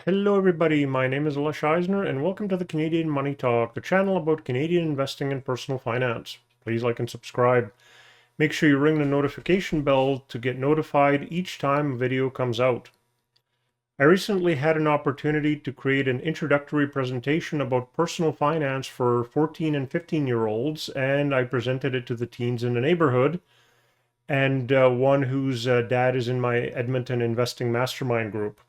Hello everybody, my name is Lush Eisner and welcome to the Canadian Money Talk, the channel about Canadian investing and personal finance. Please like and subscribe. Make sure you ring the notification bell to get notified each time a video comes out. I recently had an opportunity to create an introductory presentation about personal finance for 14 and 15-year-olds, and I presented it to the teens in the neighborhood and one whose dad is in my Edmonton Investing Mastermind group.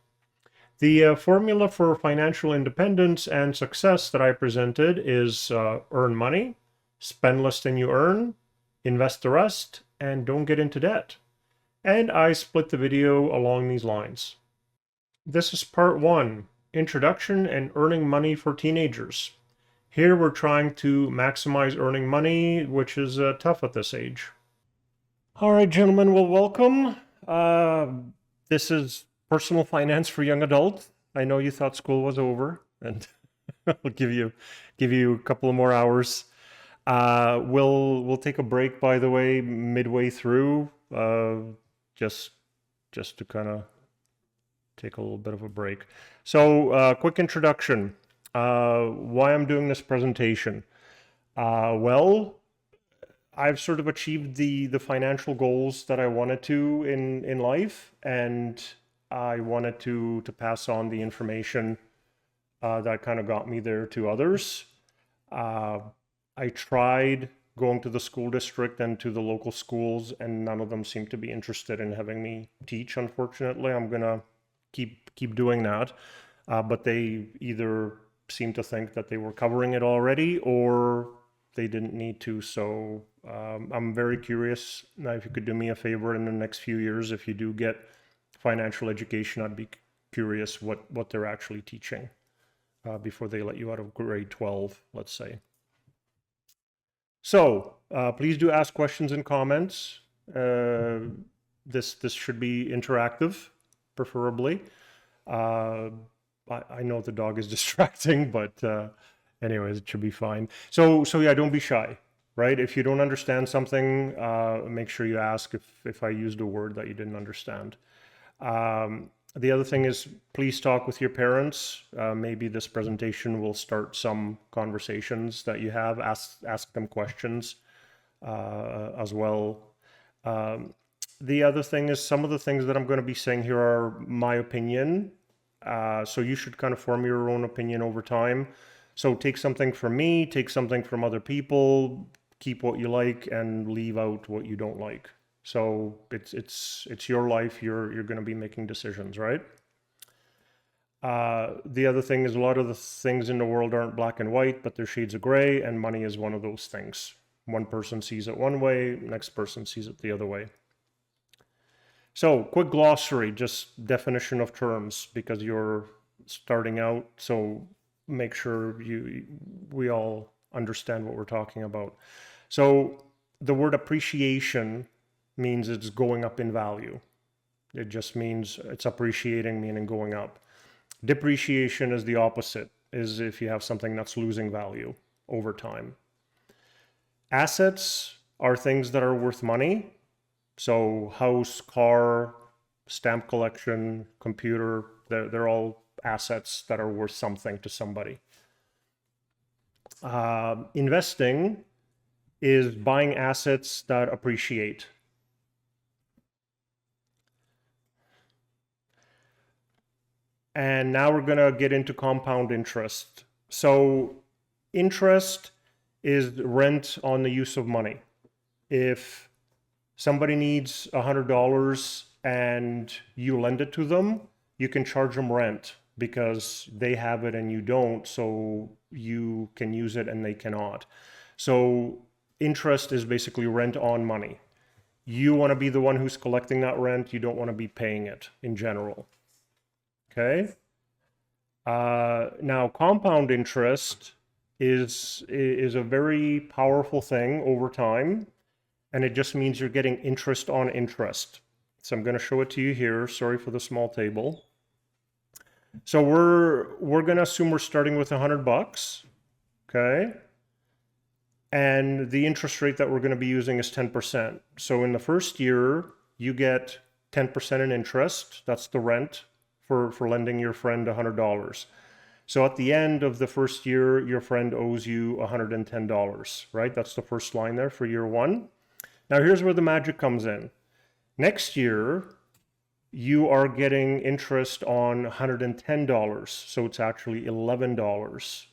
The formula for financial independence and success that I presented is earn money, spend less than you earn, invest the rest, and don't get into debt. And I split the video along these lines. This is part one, introduction and earning money for teenagers. Here we're trying to maximize earning money, which is tough at this age. All right, gentlemen, well, welcome. This is personal finance for young adults. I know you thought school was over, and I'll give you a couple of more hours. We'll take a break, by the way, midway through, just to kind of take a little bit of a break. So, quick introduction. Why I'm doing this presentation. Well, I've sort of achieved the financial goals that I wanted to in life, and I wanted to pass on the information that kind of got me there to others. I tried going to the school district and to the local schools, and none of them seemed to be interested in having me teach. Unfortunately, I'm gonna keep doing that, but they either seem to think that they were covering it already, or they didn't need to. So I'm very curious. Now, if you could do me a favor in the next few years, if you do get financial education, I'd be curious what they're actually teaching before they let you out of grade 12, let's say. So please do ask questions and comments. This should be interactive, preferably. I know the dog is distracting, but anyways, it should be fine. So yeah, don't be shy, right? If you don't understand something, make sure you ask if I used a word that you didn't understand. The other thing is, please talk with your parents. Maybe this presentation will start some conversations that you have. Ask them questions as well. The other thing is, some of the things that I'm going to be saying here are my opinion. So you should kind of form your own opinion over time. So take something from me, take something from other people, keep what you like and leave out what you don't like. So it's your life. You're going to be making decisions, right? The other thing is, a lot of the things in the world aren't black and white, but they're shades of gray, and money is one of those things. One person sees it one way, next person sees it the other way. So, quick glossary, just definition of terms, because you're starting out. So make sure we all understand what we're talking about. So the word appreciation means it's going up in value. It just means it's appreciating, meaning going up. Depreciation is the opposite, is if you have something that's losing value over time. Assets are things that are worth money. So house, car, stamp collection, computer, they're all assets that are worth something to somebody. Investing is buying assets that appreciate. And now we're going to get into compound interest. So interest is rent on the use of money. If somebody needs $100 and you lend it to them, you can charge them rent because they have it and you don't, so you can use it and they cannot. So interest is basically rent on money. You want to be the one who's collecting that rent. You don't want to be paying it in general. Okay. Now, compound interest is a very powerful thing over time, and it just means you're getting interest on interest. So I'm going to show it to you here. Sorry for the small table. So we're going to assume we're starting with $100, okay? And the interest rate that we're going to be using is 10%. So in the first year, you get 10% in interest. That's the rent for lending your friend $100. So at the end of the first year, your friend owes you $110, right? That's the first line there for year one. Now here's where the magic comes in. Next year, you are getting interest on $110, so it's actually $11.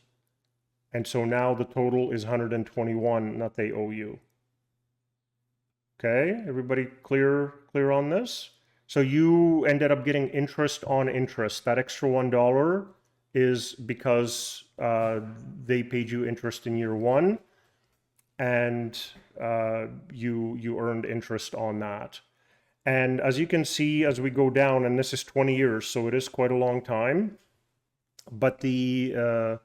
And so now the total is $121 that they owe you. Okay, everybody clear on this? So you ended up getting interest on interest. That extra $1 is because they paid you interest in year one, and you earned interest on that. And as you can see, as we go down, and this is 20 years, so it is quite a long time, but the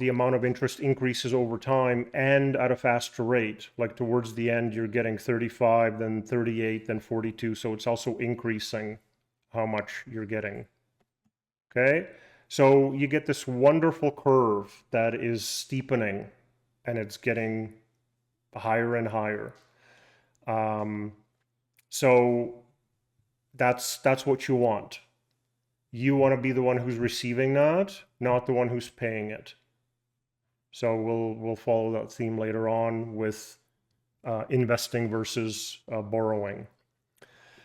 amount of interest increases over time and at a faster rate. Like towards the end, you're getting 35, then 38, then 42. So it's also increasing how much you're getting. Okay, so you get this wonderful curve that is steepening, and it's getting higher and higher. So that's what you want. You want to be the one who's receiving that, not the one who's paying it. So we'll follow that theme later on with investing versus borrowing.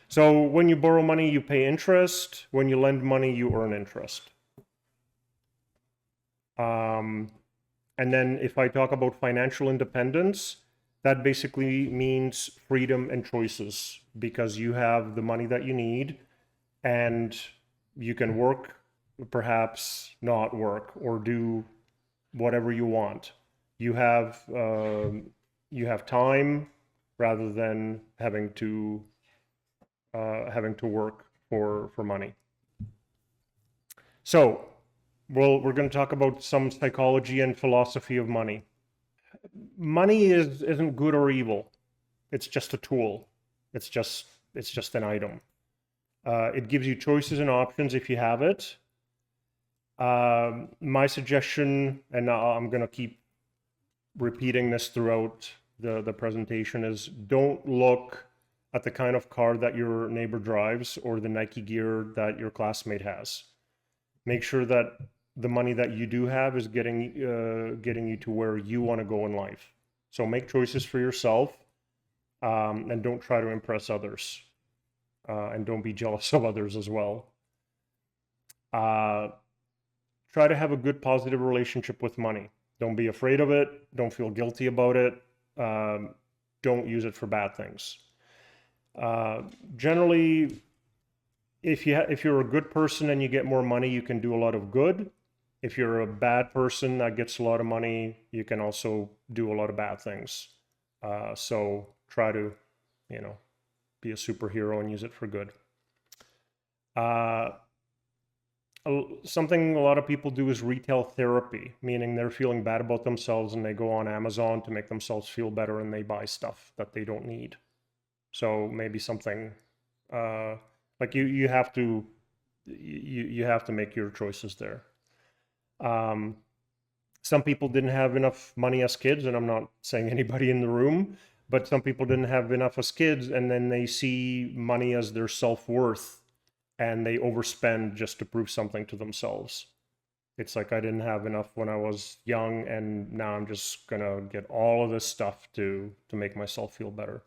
So when you borrow money, you pay interest. When you lend money, you earn interest. And then if I talk about financial independence, that basically means freedom and choices, because you have the money that you need, and you can work, perhaps not work, or do whatever you want. You have time rather than having to work for money. So we're going to talk about some psychology and philosophy of money. Money isn't good or evil. It's just a tool. It's just an item. It gives you choices and options if you have it. My suggestion, and I'm going to keep repeating this throughout the presentation, is don't look at the kind of car that your neighbor drives or the Nike gear that your classmate has. Make sure that the money that you do have is getting you to where you want to go in life. So make choices for yourself, and don't try to impress others, and don't be jealous of others as well. Try to have a good, positive relationship with money. Don't be afraid of it. Don't feel guilty about it. Don't use it for bad things. Generally, if you're a good person and you get more money, you can do a lot of good. If you're a bad person that gets a lot of money, you can also do a lot of bad things. So try to, be a superhero and use it for good. Something a lot of people do is retail therapy, meaning they're feeling bad about themselves and they go on Amazon to make themselves feel better, and they buy stuff that they don't need. So maybe something like you have to make your choices there. Some people didn't have enough money as kids, and I'm not saying anybody in the room, but some people didn't have enough as kids, and then they see money as their self-worth, and they overspend just to prove something to themselves. It's like, I didn't have enough when I was young, and now I'm just gonna get all of this stuff to make myself feel better.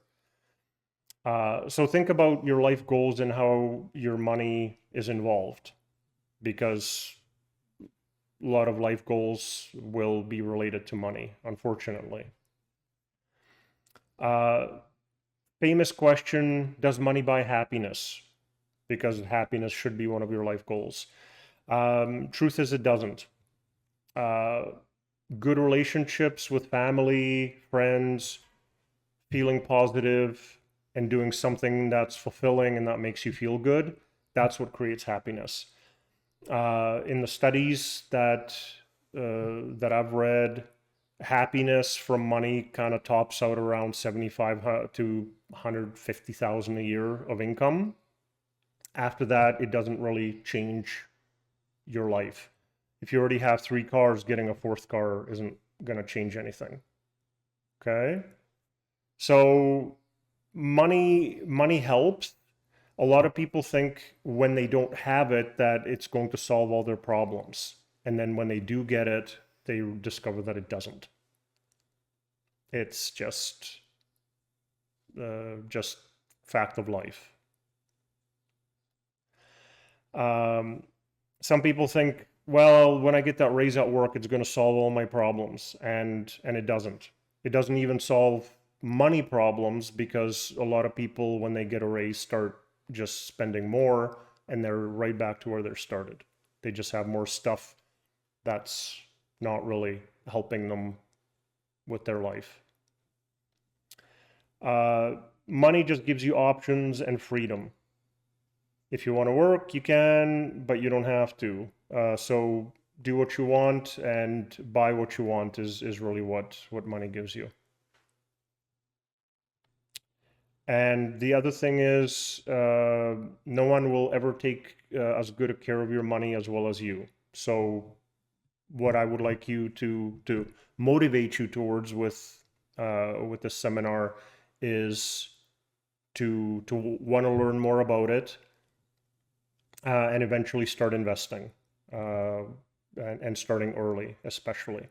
So think about your life goals and how your money is involved, because a lot of life goals will be related to money, unfortunately. Famous question, does money buy happiness? Because happiness should be one of your life goals. Truth is, it doesn't. Good relationships with family, friends, feeling positive, and doing something that's fulfilling and that makes you feel good, that's what creates happiness. In the studies that I've read, happiness from money kind of tops out around 75 to 150,000 a year of income. After that, it doesn't really change your life. If you already have 3 cars, getting a 4th car isn't going to change anything. Okay? So money helps. A lot of people think when they don't have it that it's going to solve all their problems. And then when they do get it, they discover that it doesn't. It's just fact of life. Some people think, well, when I get that raise at work, it's going to solve all my problems, and it doesn't. It doesn't even solve money problems, because a lot of people, when they get a raise, start just spending more, and they're right back to where they started. They just have more stuff that's not really helping them with their life. Money just gives you options and freedom. If you want to work, you can, but you don't have to. So do what you want and buy what you want is really what money gives you. And the other thing is, no one will ever take as good a care of your money as well as you. So what I would like you to motivate you towards with this seminar is to want to learn more about it, and eventually start investing, and starting early, especially.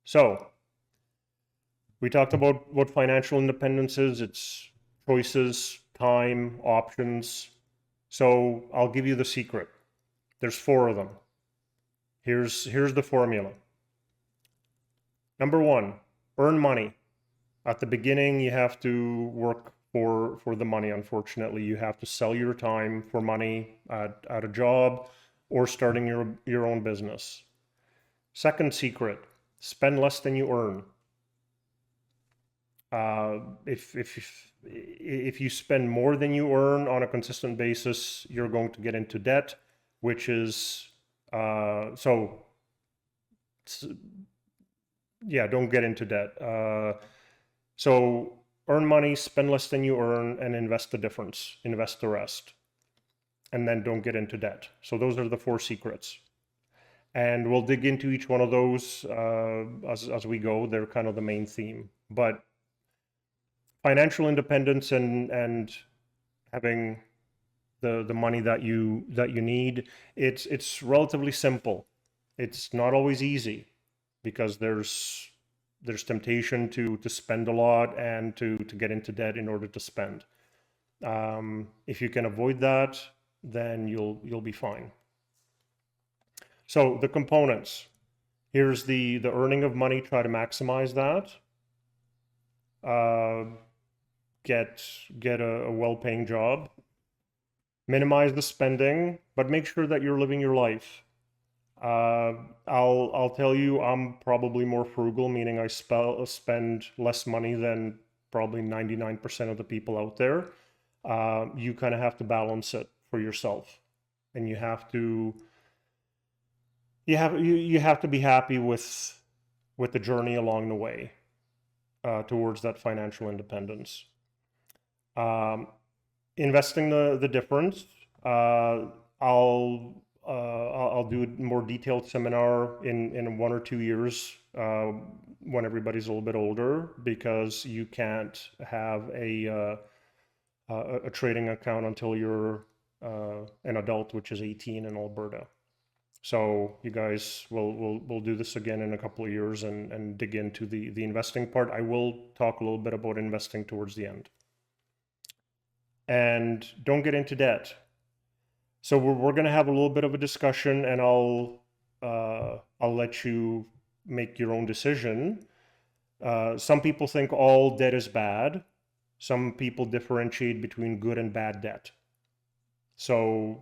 So we talked about what financial independence is. It's choices, time, options. So I'll give you the secret. There's 4 of them. Here's the formula. Number 1, earn money. At the beginning, you have to work for the money. Unfortunately, you have to sell your time for money at a job or starting your own business. Second secret, spend less than you earn. If you spend more than you earn on a consistent basis, you're going to get into debt, which is don't get into debt. So earn money, spend less than you earn, and invest the difference, invest the rest. And then don't get into debt. So those are the 4 secrets. And we'll dig into each one of those as we go. They're kind of the main theme. But financial independence and having the money that you need, it's relatively simple. It's not always easy, because there's temptation to spend a lot and to get into debt in order to spend. If you can avoid that, then you'll be fine. So the components. Here's the earning of money. Try to maximize that. Get a well-paying job. Minimize the spending, but make sure that you're living your life. I'll tell you, I'm probably more frugal, meaning I spend less money than probably 99% of the people out there. You kind of have to balance it for yourself, and you have to be happy with the journey along the way towards that financial independence. Investing the difference. I'll do a more detailed seminar in 1 or 2 years when everybody's a little bit older, because you can't have a trading account until you're an adult, which is 18 in Alberta. So you guys will do this again in a couple of years and dig into the investing part. I will talk a little bit about investing towards the end. And don't get into debt. So we're going to have a little bit of a discussion, and I'll let you make your own decision. Some people think all debt is bad. Some people differentiate between good and bad debt. So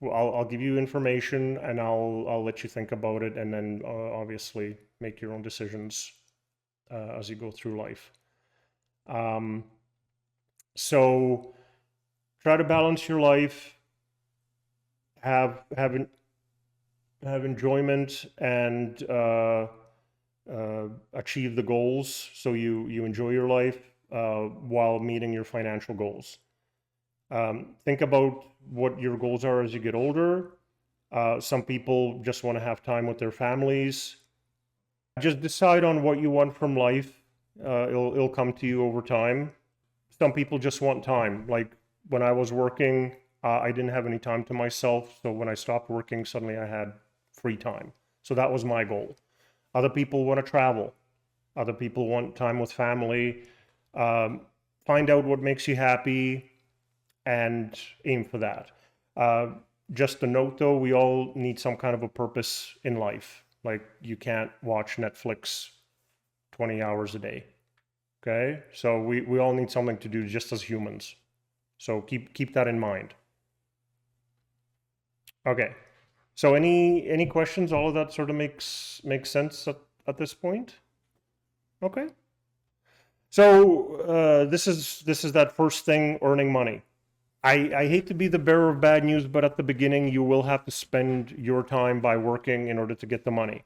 I'll give you information, and I'll let you think about it, and then obviously make your own decisions as you go through life. So try to balance your life, have enjoyment, and achieve the goals, so you enjoy your life while meeting your financial goals. Think about what your goals are as you get older. Some people just want to have time with their families. Just decide on what you want from life. It'll come to you over time. Some people just want time. Like when I was working, I didn't have any time to myself. So when I stopped working, suddenly I had free time. So that was my goal. Other people want to travel. Other people want time with family. Um, find out what makes you happy and aim for that. Uh, just a note though, we all need some kind of a purpose in life. Like you can't watch Netflix 20 hours a day. Okay. So we all need something to do just as humans. So keep that in mind. Okay. So any questions? All of that sort of makes sense at this point? Okay. So this is that first thing, earning money. I hate to be the bearer of bad news, but at the beginning you will have to spend your time by working in order to get the money.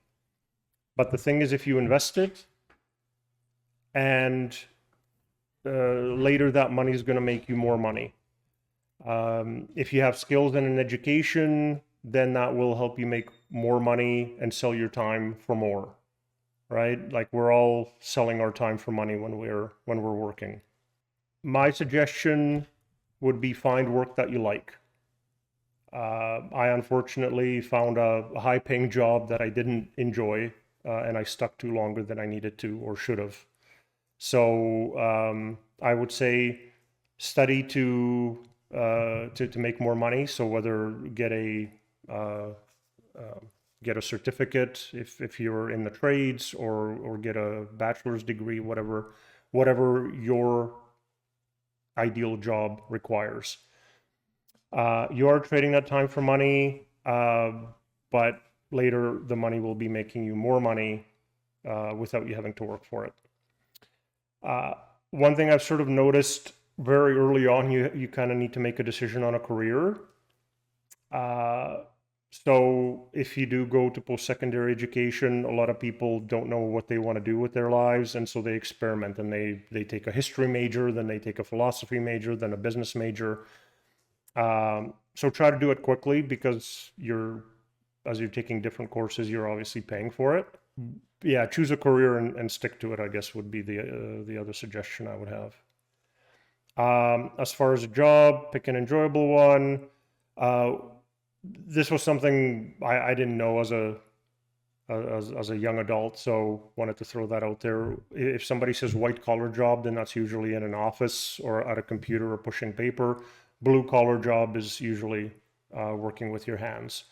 But the thing is, if you invest it, and later that money is going to make you more money. If you have skills and an education, then that will help you make more money and sell your time for more, right? Like we're all selling our time for money when we're working. My suggestion would be find work that you like. I unfortunately found a high-paying job that I didn't enjoy, and I stuck to longer than I needed to or should have. So I would say study to make more money. So whether get a certificate if you're in the trades, or get a bachelor's degree, whatever your ideal job requires. You are trading that time for money, but later the money will be making you more money without you having to work for it. One thing I've sort of noticed very early on, you kind of need to make a decision on a career. So if you do go to post-secondary education, a lot of people don't know what they want to do with their lives, and so they experiment and they take a history major, then they take a philosophy major, then a business major. So try to do it quickly, because as you're taking different courses, you're obviously paying for it. Yeah, choose a career and stick to it, I guess, would be the other suggestion I would have. As far as a job, pick an enjoyable one. This was something I didn't know as a young adult, so wanted to throw that out there. If somebody says white collar job, then that's usually in an office or at a computer or pushing paper. Blue collar job is usually working with your hands.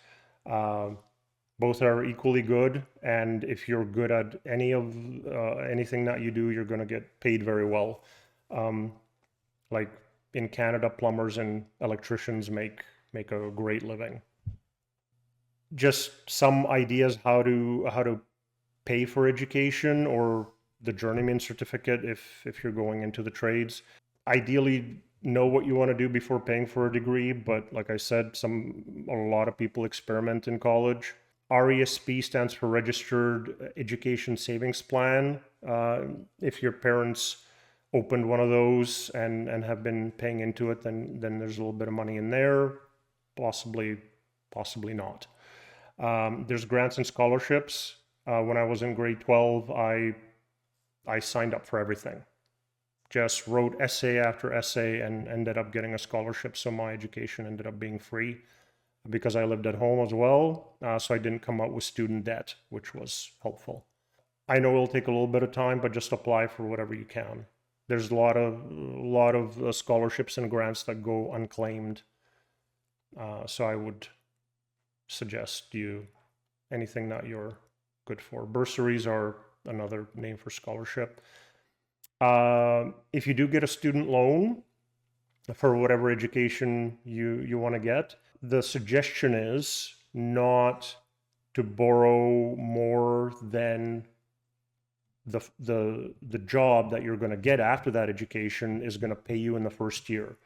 Both are equally good, and if you're good at anything that you do, you're going to get paid very well. Like in Canada, plumbers and electricians make a great living. Just some ideas how to pay for education or the journeyman certificate if you're going into the trades. Ideally, know what you want to do before paying for a degree, but like I said, a lot of people experiment in college. RESP stands for Registered Education Savings Plan. If your parents opened one of those and have been paying into it, then there's a little bit of money in there. Possibly not. There's grants and scholarships. When I was in grade 12, I signed up for everything. Just wrote essay after essay and ended up getting a scholarship, so my education ended up being free, because I lived at home as well, so I didn't come out with student debt, which was helpful. I know it'll take a little bit of time, but just apply for whatever you can. There's a lot of scholarships and grants that go unclaimed, so I would suggest you anything that you're good for. Bursaries are another name for scholarship. If you do get a student loan for whatever education you want to get, the suggestion is not to borrow more than the job that you're going to get after that education is going to pay you in the first year.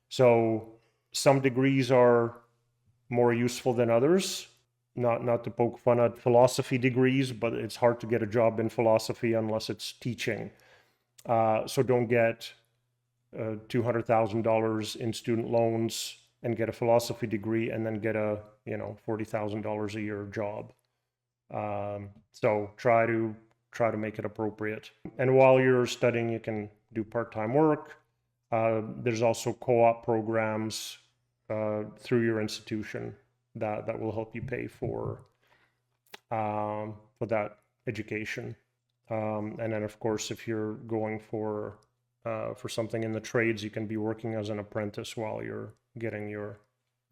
So some degrees are more useful than others. Not to poke fun at philosophy degrees, but it's hard to get a job in philosophy unless it's teaching. So don't get $200,000 in student loans and get a philosophy degree and then get a $40,000 a year job. So try to make it appropriate. And while you're studying, you can do part-time work. There's also co-op programs through your institution that will help you pay for that education. And then, of course, if you're going for something in the trades, you can be working as an apprentice while you're getting your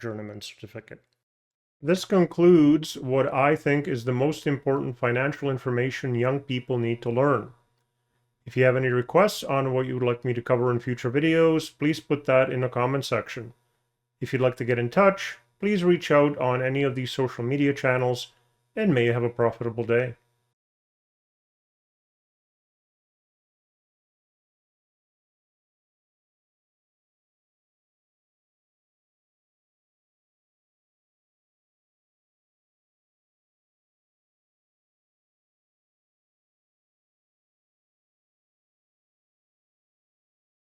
journeyman certificate. This concludes what I think is the most important financial information young people need to learn. If you have any requests on what you would like me to cover in future videos, please put that in the comment section. If you'd like to get in touch, please reach out on any of these social media channels, and may you have a profitable day.